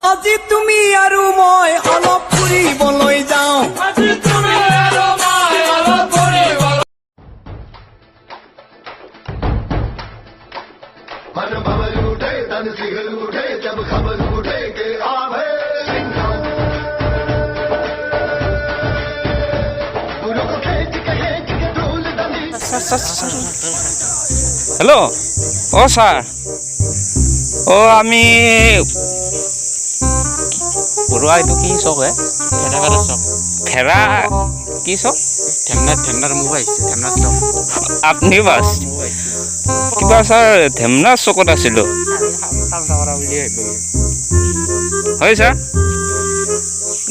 আজি তুমি আৰু মই অলপ ফুৰিবলৈ যাওঁ मन भवर उठे तन सिगल उठे जब खबर उठे के आवे पूरों को खेच के धूल दंडी हेलो ओ सर ओ আমি বৰুৱা এইটো কি চক খেৰাগাৰা চক খেৰা কি চক ধেমনাৰ মোবাইল ধেমনাৰ চক আপুনি বাস কিবা ছাৰ ধেমনা চকত আছিলোঁ হয় ছাৰ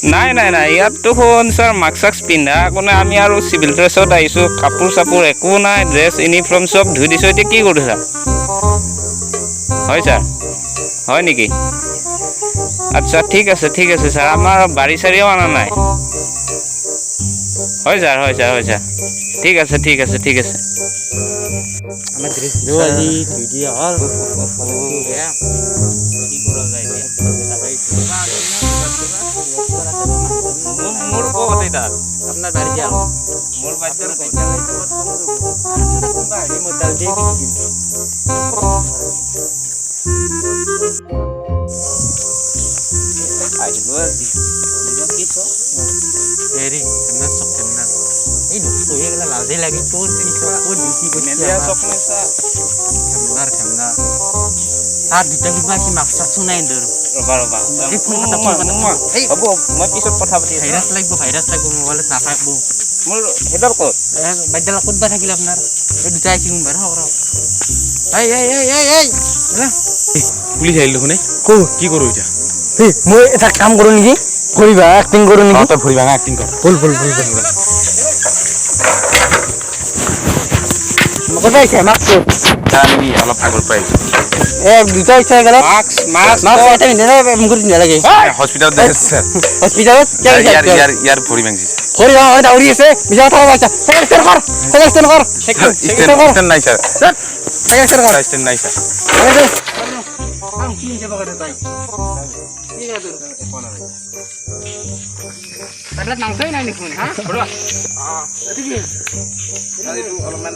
নাই নাই নাই ইয়াততো শুন ছাৰ মাস্ক চাস্ক পিন্ধা কোনে আমি আৰু চিভিল ড্ৰেছত আহিছোঁ কাপোৰ চাপোৰ একো নাই ড্ৰেছ ইউনিফৰ্ম চব ধুই দিছোঁ এতিয়া কি কৰোঁ ছাৰ হয় ছাৰ হয় নেকি আচ্ছা ঠিক আছে ছাৰ আমাৰ বাৰী চাৰিও অনা নাই হয় ছাৰ ঠিক আছে আমাৰ ড্ৰেছ আজি ধুই দিয়া হ'ল কি কৰা যায় মোৰ ক'ত এটা আপোনাৰ বাৰী দিয়া মোৰ বাচ্চাৰ কোনোবা হেৰি মডেল দিয়ে আহিলোঁ আজি কি চক হেৰি ধেমনাৰ চক ধেমনাৰ এই নকৰি গেলা লাজে লাগে তোৰ ক'ত বিক্ৰী মেলিয়া চক নে ছাৰ ধেমনাৰ তাৰ দুটা কিবা কি মাস্ক চাকছো নাই ধৰ ৰ'বা এই ফোন কথা এই হ'ব মই পিছত কথা পাতি আছোঁ ভাইৰাছ লাগিব মোবাইলত নাথাকিব মোৰ সেইডাল ক'ত বাইদেউ ক'ত বা থাকিলে আপোনাৰ এই দুটা আহিছে মোবাইল হওক পুলিচ আহিল দেখোন কি কৰোঁ এতিয়া মই এটা কাম কৰোঁ নেকি কৰিবা এক্টিং কৰোঁ নেকি তই ভৰিবা না এক্টিং কৰ বল ক'ত আহিছে মাস্ক আমি অলপ আগৰ পৰা আহিছোঁ দুটা ইচ্ছা গেল মাস্ক এটা পিন্ধে মুখত পিন্ধা লাগে হস্পিটেলত দেখাইছে ছাৰ হস্পিটেলত ইয়াৰ ভৰি ভাঙিছে কৰি দাউৰি আছে বিজা কথা কৈছা ষ্টেণ্ড কৰ ষ্টেণ্ড নাই ছাৰ ষ্টেণ্ড নাই ছাৰ মাংসই নাই দেখোন হা অলপমান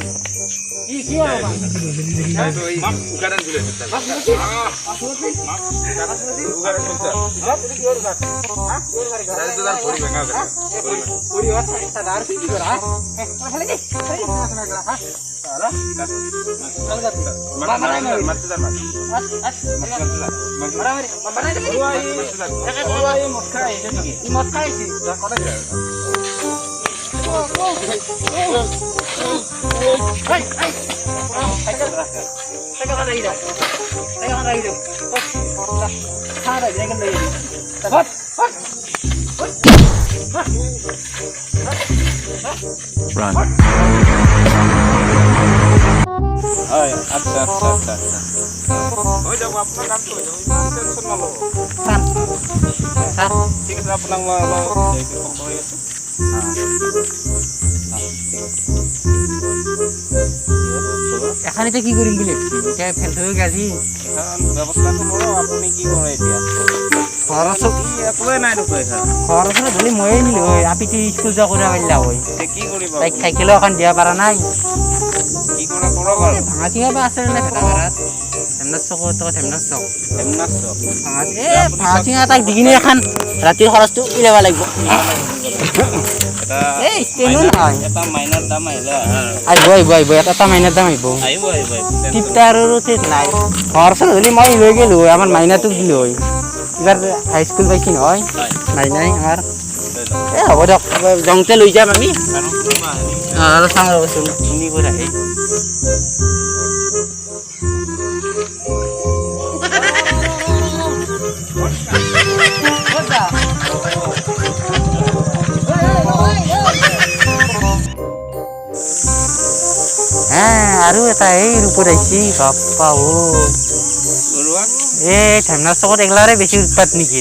Run. আচ্ছা হৈ যাব আপোনাৰ কামটো হৈ যাব ইমান টেনশ্যন নল'ব ঠিক আছে আপোনাক মই অলপ ফোন কৰি আছোঁ এখানিতে কি কৰিম বুলি এতিয়া ফেল থৈ গাজি ব্যৱস্থাটো কৰক আপুনি কি কৰে এতিয়া খৰচ একোৱে নাই দেখোন খৰচ ধৰি ময়ে নিলো হয় আপিটো স্কুল যোৱা কৰিব পাৰিলা হয় কি কৰিব তাইক চাইকেলো এখন দিব পৰা নাই কি কৰে কৰক আৰু ভাঙা চিঙা বা আছে নে ভেটাঘাৰাত ধেমনাৰ চকত ধেমনাৰ চক ভাঙা চিঙা তাক দি কিনে এখন ৰাতিৰ খৰচটো উলিয়াব লাগিব এটা মাইনাৰ দাম আহিলে আহিব এটা মাইনাৰ দাম আহিব টিপটা আৰু নাই খৰচ ধৰি মই লৈ গ'লো হয় আমাৰ মাইনাটোক দিলো হয় এইবাৰ হাইস্কুল পাইছি নহয় নাই আমাৰ হ'ব দিয়ক যাওঁতে লৈ যাম আমি আৰু চাওঁ ৰ'বচোন শুনি কৈ থাকে আৰু এটা এই ৰূপত আহিছি বাপ্পা এই ধেমনাৰ চকত এগলাৰে বেছি উৎপাত নেকি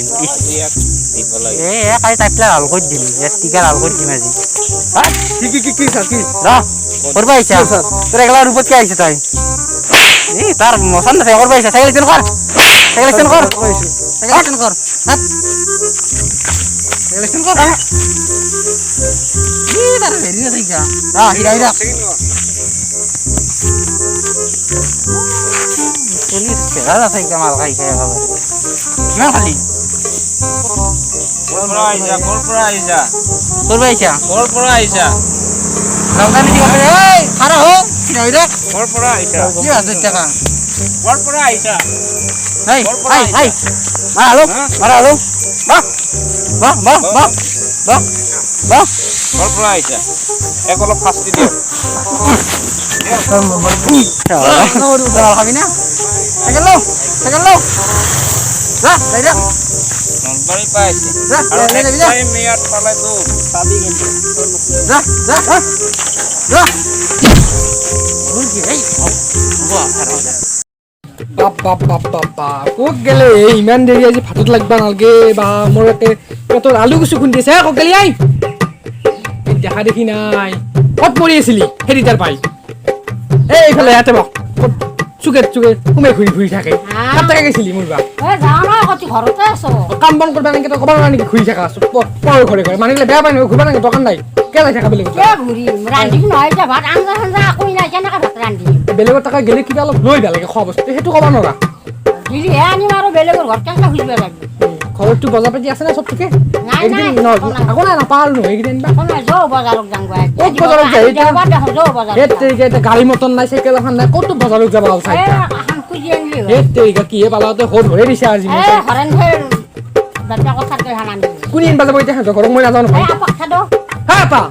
কালি তাইপলা ভাল কৰি দিম ইয়াত টিকাৰ ভাল কৰি দিম আজি কৰিব আহিছা তোৰ এগলা ৰূপত কি আহিছে তই এই তাৰ মচান নাথাকে কৰিব আহিছা চাইকেল কৰ হাত ইলেকশন কৰ ই তাৰ হেৰি না থাকা হিৰা হিৰা চলি খেলা না থাকা মাল খাই খাই খাব না খালি ক'ৰ পৰা আহিছা তোৰ বাইছা লংকানি দিব এই খাৰা হো হিৰা হিৰা ক'ৰ পৰা আহিছা কি আছে টাকা ক'ৰ পৰা আহিছা এই এই মাৰা আলু বাহ বাহ বাহ বাহ বাহ বাহ ক'ৰ পৰা আহিছা এক অলপ শাস্তি দিয়ক খাবি না চাইকেল লো যা যাই যা নলবাৰী পাই আহিছে যা আৰু লৈ যাবি যা টাইম ইয়াত পালেতো চাবি কিন্তু যা যা যা এই বাপ্পা ক'ত গেলে ইমান দেৰি আজি ভাতত লাগবা নালগে বা মোৰ ইয়াতে পেটত আলু কচু খুন্দি আছে ক'ত গেলি আই দেখা দেখি নাই ক'ত পৰি আছিলি হেৰি তাৰ পাই এইফালে ইয়াতে বহ ক'ত চুকে সোমাই ঘূৰি থাকে কাট থাকে গৈছিলি মোৰ বা কাম বন কৰবা নেকি তই ক'ব নোৱাৰা নেকি ঘূৰি থাকা পৰ ঘৰে মানুহগিলা বেয়া পায় নহয় ঘূৰবা নেকি দোকান নাই কেলে থাকা বেলেগৰ টকা গেলে কিবা অলপ লৈ বেয়া লাগে খোৱা বস্তু সেইটো ক'ব নোৱাৰা ঘৰতটো বজাৰ পাতি আছে না চব ঠিকে আকৌ নাই নাপাওঁ আৰু নহয় এইকেইদিন গাড়ী মটৰ নাই চাইকেল এখন নাই ক'তো বজাৰত যাবা কিহে পালাতে সৰু ধৰে দিছে আজি কোনে ইনবা যাব এতিয়া সিহঁতৰ ঘৰক মই নাযাওঁ নহয় হা পা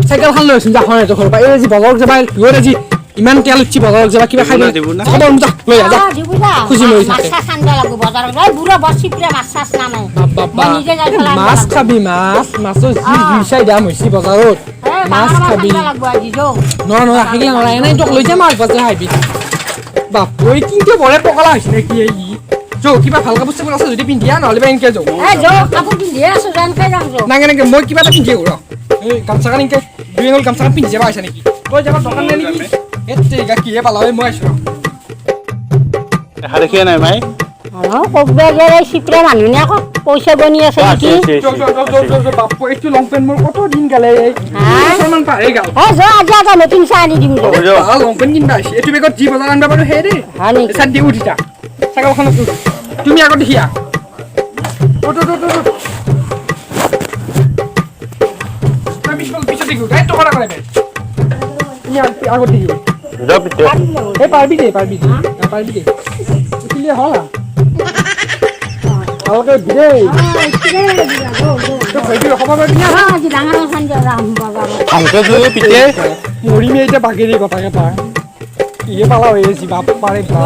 চাইকেলখন লৈ আছো যা সিহঁতৰ ঘৰৰ পৰা এই আজি বজাৰত যাবা লৈ আজি ইমান তেল উঠছি বজাৰত যাবা কিবা খাই খবৰ লৈ যা খুচি মৰি থাকে মাছ খাবি মাছৰ যি চাই দাম হৈছে বজাৰত মাছ খাবি নহয় আহিলে নৰা এনেই তোক লৈ যাম আৰু বজাৰ আহিবি বাপৰে কিন্তু বৰে পকলা হৈছে নে কি ই যৌ কিবা ভাল কাপোৰ চাপোৰ আছে যদি পিন্ধিয়া নহ'লে বা এনেকে যাওঁ নাই এনেকে মই কিবা এটা পিন্ধি ঘূৰা এই গামচা কান এনেকে দুই এঙুল গামচা কান পিন্ধি যাবা আহিছা নেকি তই যাবা দোকান নাই নেকি এতিয়া কিহে পালা মই আছো দেখা দেখিয়ে নাই ভাই পইচা বনি আছে নেকি বাপু এইটো লং পেণ্ট মোৰ কত দিন গালে পাৰে গাল আজি নতুন চাহ আনি দিম লং পেণ্ট কিনবা আহিছে এইটো বেগত যি বজাৰ আনবা পাৰো সেই দেই চাত দি উঠিছা চাইকেলখনত তুমি আগত দেখিয়া পিছত দেখিব গাড়ীত টকা কৰে তুমি আগত দেখিব এই পাৰবি দে উঠিলে হ'ল ভালকে বিদে মৰিমে এতিয়া বাগেৰি কথাকে পাৰ কিহে পালা হৈ আছে বাপ পাৰে বা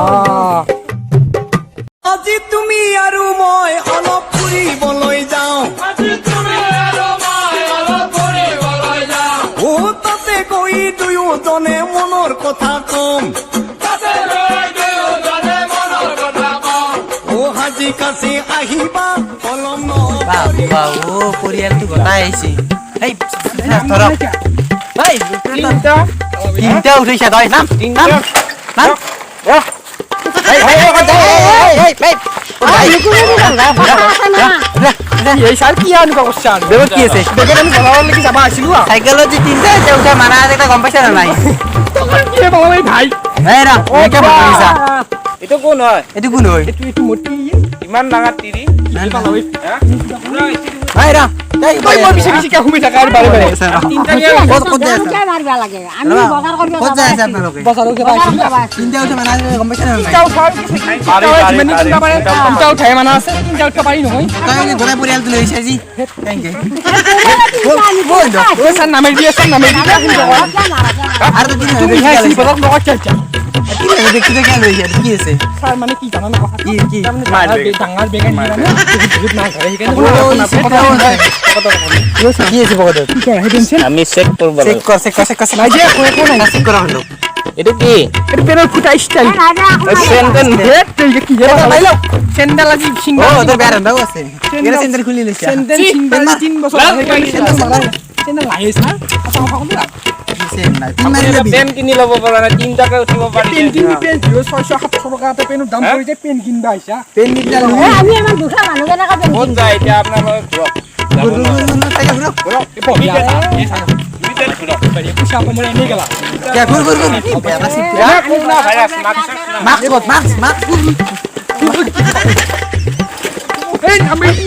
আজি তুমি আৰু মই অলপ ফুৰিবলৈ যাওঁ তাতে গৈ দুয়োজনে মনৰ কথা কম হাজি কাছে আহিবা কলম পৰিয়ালটো গোটাই আহিছে তিনিটা উঠিছা তই নাম চাইকেলত যে তিনিটা উঠা মানা এটা গম পাইছা না নাই ভাই এইটো কোন হয় এইটো কোন হয় এইটো মতি ইমান ডাঙৰ তিৰি পৰিয়ালটো লৈ আহিছে কি আছে মানে কি জানা ডাঙৰ আমি চেক কৰিব এইটো কি পেনৰ ফুটা ষ্টাইল চেণ্ডেল আজি চেণ্ডেল খুলি লৈছে চেণ্ডেল 3 বছৰ চেণ্ডেল লাহে চেন নাই আপুনি এটা পেন কিনি ল'ব পৰা নাই 3 টকা উঠিব পাৰি পেন কিনি পেন 600-700 টকা এটা পেনৰ দাম পৰি যায় পেন কিনবা আহিছা পেন নিদিলা এ, আমি ইমান দুখীয়া মানুহ কেনেকৈ পেন ক'ত কিনিম? যায় এতিয়া আপোনালোকে ঘূৰক যাব নোৱাৰে। পইচা কমৰে এনেই গেলা কৰোণা ভাইৰাছ মাস্ক এই আমি কি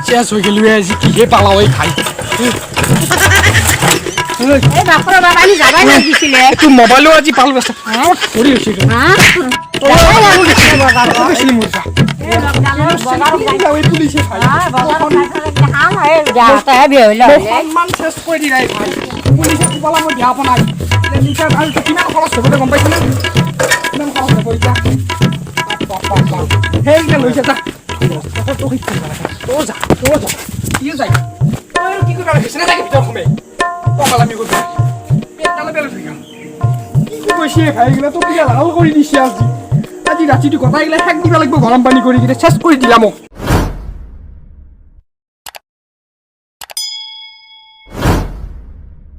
শেষ হৈ গেলো আজি কিহে পালাও এই খাই এই বাপৰে বাপ, আমি যাবাই লাগিছিলে। তোৰ মোবাইলো আজি পালো ৰাস্তা হা? চৰি হৈছে হা? যাবাই লাগিছিলে বজাৰত। পুলিচে খাই হা, বজাৰত যাই খাম, এই যাওঁতেহে বেহুলা হ'লে। সন্মান চেষ্টা কৰি দি নাই ভাই পুলিচে কোপালা মই দিয়া পোৱা নাই নিচাৰ ভাল কিমান খৰচ হ'ব গম পাইছনে কিমান খৰচ হ'ব এতিয়া সেইকেইটা লৈছে যা কি যায় কি কৰিব লাগিছে নে থাকে ভিতৰত সোমাই পকালামি কৰিব পেটডালে বেলেগ হৈ গ'ল কি কৈছে ভাই এইগিলা তো কিবা লাল কৰি দিছে আজি আজি ৰাতিটো গোটাই গিলা শেষ দিব লাগিব গৰম পানী কৰি কিনে চেষ্টা কৰি দিলা মোক